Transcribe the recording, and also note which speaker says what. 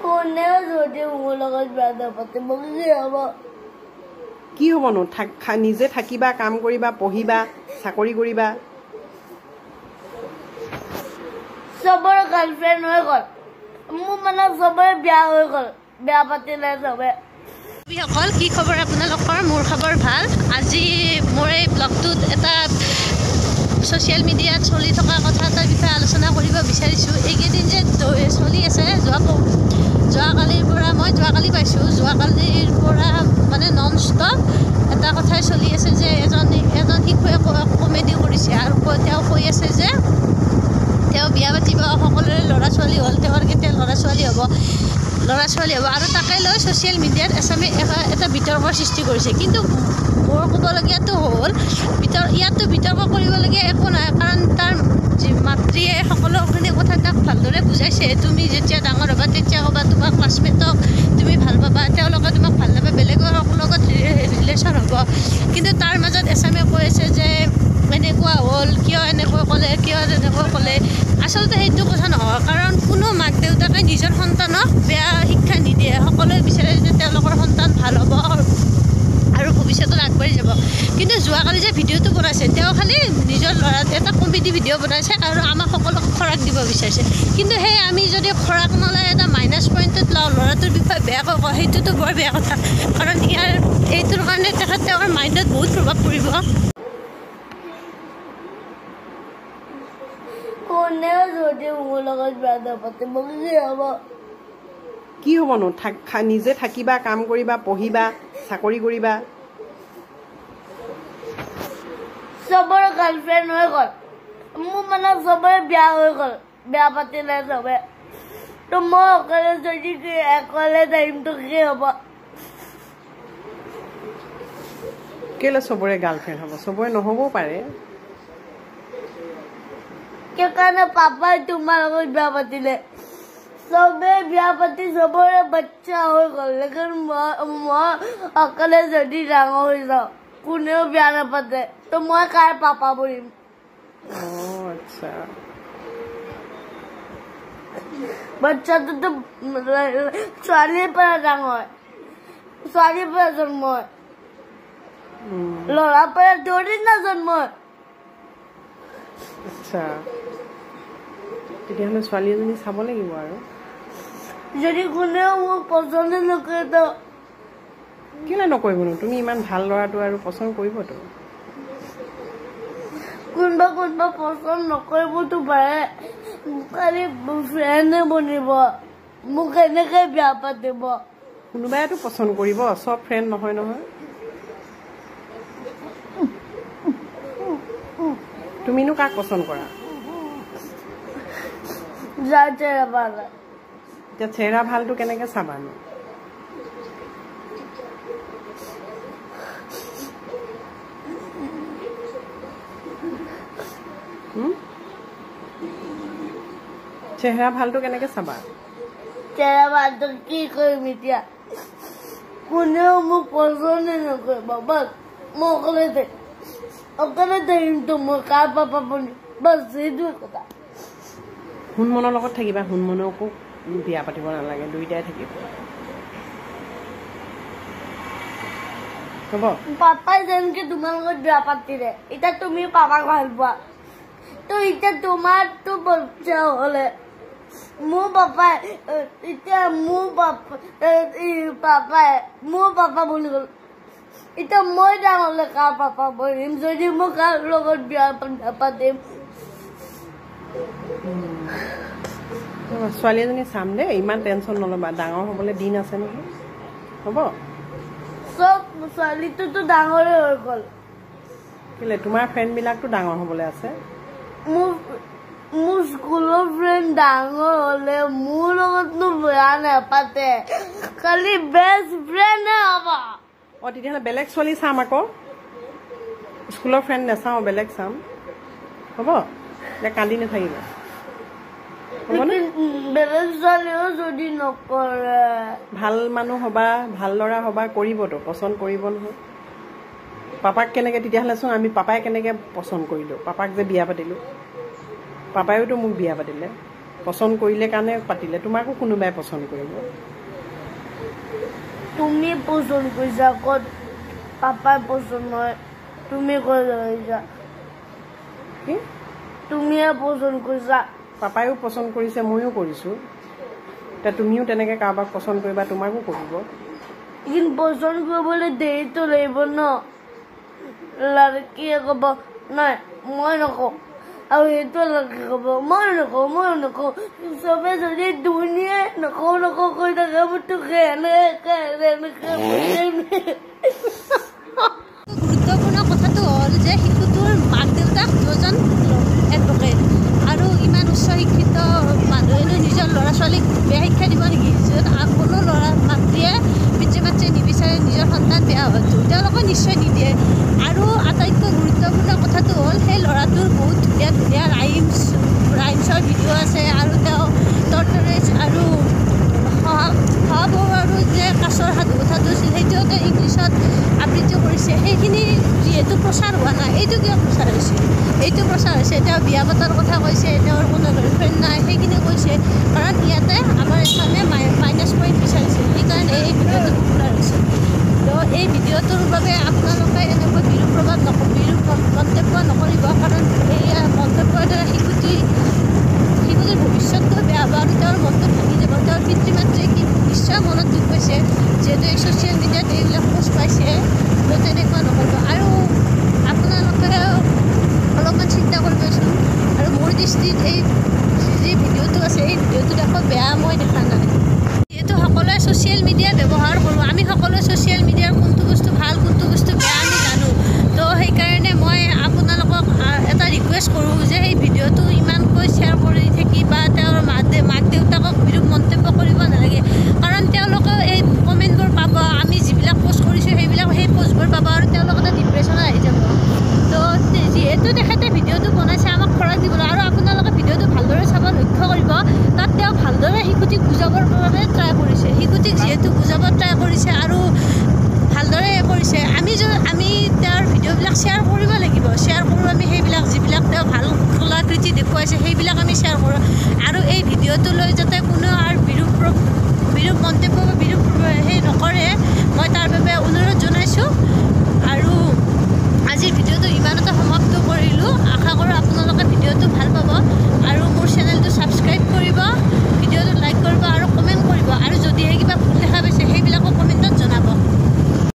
Speaker 1: কোনেও যদি মোৰ লগত বিয়া নাপাতে মোক কি হ'ব
Speaker 2: কি হ'বনো নিজে থাকিবা কাম কৰিবা পঢ়িবা চাকৰি কৰিবা
Speaker 1: চবৰে গাৰ্লফ্ৰেণ্ড হৈ গ'ল মোৰ মানে চবৰে বিয়া হৈ গ'ল বিয়া পাতিলে চবে
Speaker 3: সকল কি খবৰ আপোনালোকৰ মোৰ খবৰ ভাল আজি মোৰ এই ব্লগটোত এটা সোশ্যাল মিডিয়াত চলি থকা কথা এটাৰ বিষয়ে আলোচনা কৰিব বিচাৰিছোঁ এইকেইদিন যে চলি আছে যোৱাকালিৰ পৰা মই যোৱাকালি পাইছোঁ যোৱাকালিৰ পৰা মানে নন ষ্টপ এটা কথাই চলি আছে যে এজন শিশুৱে কমেডি কৰিছে আৰু তেওঁ কৈ আছে যে তেওঁ বিয়া পাতিব সকলোৰে ল'ৰা ছোৱালী হ'ল তেওঁৰ কেতিয়া ল'ৰা ছোৱালী হ'ব আৰু তাকে লৈ ছ'চিয়েল মিডিয়াত এটা বিতৰ্কৰ সৃষ্টি কৰিছে কিন্তু মোৰ ক'বলগীয়াটো হ'ল ইয়াততো বিতৰ্ক কৰিবলগীয়া একো নাই কাৰণ তাৰ মাতৃয়ে সকলোখিনি কথা তাক ভালদৰে বুজাইছে তুমি যেতিয়া ডাঙৰ হ'বা তেতিয়া ক'বা তোমাক ক্লাছমেটক তুমি ভাল পাবা তেওঁলোকে তোমাক ভাল নাপায় বেলেগৰ লগত ৰিলেশ্যন হ'ব কিন্তু তাৰ মাজত এছামে কৈ আছে যে এনেকুৱা হ'ল কিয় এনেকৈ ক'লে কিয় তেনেকৈ ক'লে আচলতে সেইটো কথা নহয় কাৰণ কোনো মাক দেউতাকে নিজৰ সন্তানক বেয়া শিক্ষা নিদিয়ে সকলোৱে বিচাৰে যে তেওঁলোকৰ সন্তান ভাল হ'ব আৰু ভৱিষ্যতত আগবাঢ়ি যাব কিন্তু যোৱাকালি যে ভিডিঅ'টো বনাইছে তেওঁ খালি নিজৰ ল'ৰাত এটা কমেডি ভিডিঅ' বনাইছে আৰু আমাক সকলোকে খৰাক দিব বিচাৰিছে কিন্তু সেই আমি যদি খৰাক নলয় এটা মাইনাছ পইণ্টত লওঁ ল'ৰাটোৰ বিষয়ে বেয়াকৈ কওঁ সেইটোতো বৰ বেয়া কথা কাৰণ এইটোৰ কাৰণে তেওঁৰ মাইণ্ডত বহুত প্ৰভাৱ পৰিব
Speaker 1: কোনেও যদি মোৰ লগত বিয়া নাপাতে মোক কি হ'ব
Speaker 2: কি হ'বনো নিজে থাকিবা কাম কৰিবা পঢ়িবা চাকৰি কৰিবা
Speaker 1: চবৰে গাৰ্লফ্ৰেণ্ড হৈ গ'ল মোৰ মানে চবৰে বিয়া হৈ গ'ল বিয়া পাতিলে চবে তো মই অকলে যদি অকলে টাইমটো কি হ'ব
Speaker 2: কেলে চবৰে গাৰ্লফ্ৰেণ্ড হ'ব চবৰে নহ'বও পাৰে
Speaker 1: সেইকাৰণে পাপাই তোমাৰ লগত বিয়া পাতিলে চবে বিয়া পাতি চবৰে বাচ্চা হৈ গ'ল লেকিন মই অকলে যদি ডাঙৰ হৈ যাওঁ কোনেও বিয়া নাপাতে তো মই কাৰ পাপা বনিম
Speaker 2: আচ্ছা
Speaker 1: বাচ্চাটোতো ছোৱালীৰ পৰা ডাঙৰ ছোৱালীৰ পৰা জন্ম হয় ল'ৰাৰ পৰা দৌৰি না জন্ম হয়
Speaker 2: আচ্ছা তেতিয়াহ'লে ছোৱালী এজনী চাব লাগিব আৰু
Speaker 1: যদি কোনেও মোক পচন্দ নকৰে তো
Speaker 2: কেলে নকৰিবনো তুমি ইমান ভাল ল'ৰাটো আৰু পচন্দ কৰিবতো
Speaker 1: কোনোবা পচন্দ নকৰিবতো পাৰে খালি ফ্ৰেণ্ডে বনিব মোক এনেকৈ বিয়া পাতিব
Speaker 2: কোনোবাইতো পচন্দ কৰিব চব ফ্ৰেণ্ড নহয় তুমিনো কাক পচন্দ কৰা
Speaker 1: যাৰ চেহেৰা ভাল
Speaker 2: এতিয়া চেহেৰা ভালটো কেনেকৈ চাবানো চেহেৰা ভালটো কেনেকৈ চাবা
Speaker 1: চেহেৰা ভালটো কি কৰিম এতিয়া কোনেও মোক পচন্দে নকৰিব বাছ মই অকলে থাকিমতো মই কাৰ পাপা বনিম বাছ সেইটোৱে কথা
Speaker 2: হুনমনৰ লগত থাকিবা হুনমনকো বিয়া পাতিব নালাগে দুইটাই থাকিব হ'ব
Speaker 1: পাপাই যেনেকৈ তোমাৰ লগত বিয়া পাতিলে এতিয়া তুমি পাপাক ভাল পোৱা তো এতিয়া তোমাৰতো বাচ্চা হ'লে মোৰ পাপাই এতিয়া মোৰ পাপা বুলি গ'ল এতিয়া মই ডাঙৰ হ'লে কাৰ পাপা বনিম যদি মই কাৰ লগত বিয়া নাপাতিম
Speaker 2: ছোৱালী এজনী চাম দেই ইমান টেনশ্যন নল'বা ডাঙৰ হ'বলৈ দিন আছে নহয় হ'ব
Speaker 1: চব ছোৱালীটোতো ডাঙৰে হৈ গ'ল
Speaker 2: কেলে তোমাৰ ফ্ৰেণ্ডবিলাকতো ডাঙৰ হ'বলৈ আছে
Speaker 1: মোৰ স্কুলৰ ফ্ৰেণ্ড ডাঙৰ হ'লে মোৰ লগতনো বিয়া নাপাতে খালি বেষ্ট ফ্ৰেণ্ডে হ'ব
Speaker 2: তেতিয়াহ'লে বেলেগ ছোৱালী চাম আকৌ স্কুলৰ ফ্ৰেণ্ড নাচাওঁ বেলেগ চাম হ'ব এতিয়া কান্দি নাথাকিবা
Speaker 1: বেলেগ ছোৱালীও যদি নকৰে
Speaker 2: ভাল মানুহ হ'বা ভাল ল'ৰা হ'বা কৰিবতো পচন্দ কৰিব নহয় পাপাক কেনেকৈ তেতিয়াহ'লে চোন আমি পাপাই কেনেকৈ পচন্দ কৰিলোঁ পাপাক যে বিয়া পাতিলোঁ পাপায়েওতো মোক বিয়া পাতিলে পচন্দ কৰিলে কাৰণে পাতিলে তোমাকো কোনোবাই পচন্দ কৰিব
Speaker 1: তুমি পচন্দ কৰিছা ক'ত পাপাই পচন্দ নহয় তুমি কৈ যাইছা
Speaker 2: কি
Speaker 1: তুমিয়ে পচন্দ কৰিছা
Speaker 2: পাপায়ো পচন্দ কৰিছে ময়ো কৰিছোঁ এতিয়া তুমিও তেনেকৈ কাৰোবাক পচন্দ কৰিবা তোমাকো কৰিব
Speaker 1: কিন্তু পচন্দ কৰিবলৈ দেৰিটো লাগিব ন লড়কীয়ে ক'ব নাই মই নকওঁ আৰু সেইটো লড়কী ক'ব মই নকওঁ চবে যদি দুনিয়াই নকওঁ কৈ থাকে মোৰতো
Speaker 3: গুৰুত্বপূৰ্ণ কথাটো হ'ল যে শিশুটোৰ মাক দেউতাক দুজন এডভকেট আৰু ইমান উচ্চ শিক্ষিত মানুহেনো নিজৰ ল'ৰা ছোৱালীক বেয়া শিক্ষা দিব নেকি য'ত কোনো ল'ৰা মাতৃয়ে পিতৃ মাতৃয়ে নিবিচাৰে নিজৰ সন্তান বেয়া হোৱাটো তেওঁলোকে নিশ্চয় নিদিয়ে আৰু আটাইতকৈ গুৰুত্বপূৰ্ণ কথাটো হ'ল সেই ল'ৰাটোৰ বহুত ধুনীয়া ধুনীয়া ৰাইমছৰ ভিডিঅ' আছে আৰু তেওঁ টৰ্টৰেজ আৰু শহাপহু আৰু যে কাছৰ সাধু কথাটো আছিল সেইটোও তেওঁ ইংলিছত আবৃত্তি কৰিছে সেইখিনি যিহেতু প্ৰচাৰ হোৱা নাই এইটো কিয় প্ৰচাৰ হৈছে এইটো প্ৰচাৰ হৈছে তেওঁ বিয়া পতাৰ কথা কৈছে তেওঁৰ কোনো গাৰ্লফ্ৰেণ্ড নাই সেইখিনি কৈছে কাৰণ ইয়াতে আমাৰ এখনে মাইনাছ পইণ্ট বিচাৰিছিল সেইকাৰণে এই ভিডিঅ'টো পপুলাৰ হৈছে তো এই ভিডিঅ'টোৰ বাবে আপোনালোকে এনেকৈ বিৰূপ মন্তব্য নকৰিব কাৰণ এই মন্তব্যৰ দ্বাৰা শিশুটিৰ ভৱিষ্যতটো বেয়া হ'ব আৰু তেওঁৰ মনটো ভাঙি যাব তেওঁৰ পিতৃ মাতৃয়ে কি নিশ্চয় মনত দুখ পাইছে যিহেতু এই ছ'চিয়েল মিডিয়াত এইবিলাক পোষ্ট পাইছে তো তেনেকুৱা নকৰিব আৰু আপোনালোকে অলপমান চিন্তা কৰিবচোন আৰু মোৰ দৃষ্টিত এই যি ভিডিঅ'টো আছে এই ভিডিঅ'টোত একো বেয়া মই দেখা নাই যিহেতু সকলোৱে ছ'চিয়েল মিডিয়া ব্যৱহাৰ কৰোঁ আমি সকলোৱে ছ'চিয়েল মিডিয়াৰ কোনটো বস্তু ভাল কোনটো বস্তু বেয়া আমি জানো তো সেইকাৰণে মই আপোনালোকক এটা ৰিকুৱেষ্ট কৰোঁ যে সেই ভিডিঅ'টো ইমানকৈ শ্বেয়াৰ কৰি থাকি বা তেওঁৰ মাক দেউতাকক বিৰূপ মন্তব্য কৰিব নালাগে কাৰণ তেওঁলোকে এই কমেণ্টবোৰ পাব আমি যিবিলাক পষ্ট কৰিছোঁ সেইবিলাক সেই পষ্টবোৰ পাব আৰু তেওঁলোকে ডিপ্ৰেশ্যনত আহি যাব তো যিহেতু তেখেতে ভিডিঅ'টো বনাইছে আমাক খৰচ দিবলৈ আৰু আপোনালোকে ভিডিঅ'টো ভালদৰে চাব লক্ষ্য কৰিব তাত তেওঁ ভালদৰে শিশুটিক বুজাবৰ বাবে ট্ৰাই কৰিছে শিশুটিক যিহেতু বুজাব ট্ৰাই কৰিছে আৰু ভালদৰে কৰিছে আমি তেওঁৰ ভিডিঅ'বিলাক শ্বেয়াৰ কৰিব লাগিব শ্বেয়াৰ কৰোঁ আমি সেইবিলাক যিবিলাক তেওঁ ভাল কলাকৃতি দেখুৱাইছে সেইবিলাক আমি শ্বেয়াৰ কৰোঁ আৰু এই ভিডিঅ'টো লৈ যাতে কোনেও আৰু বিৰূপ মন্তব্য বা বিৰূপ সেই নকৰে মই তাৰ বাবে অনুৰোধ জনাইছোঁ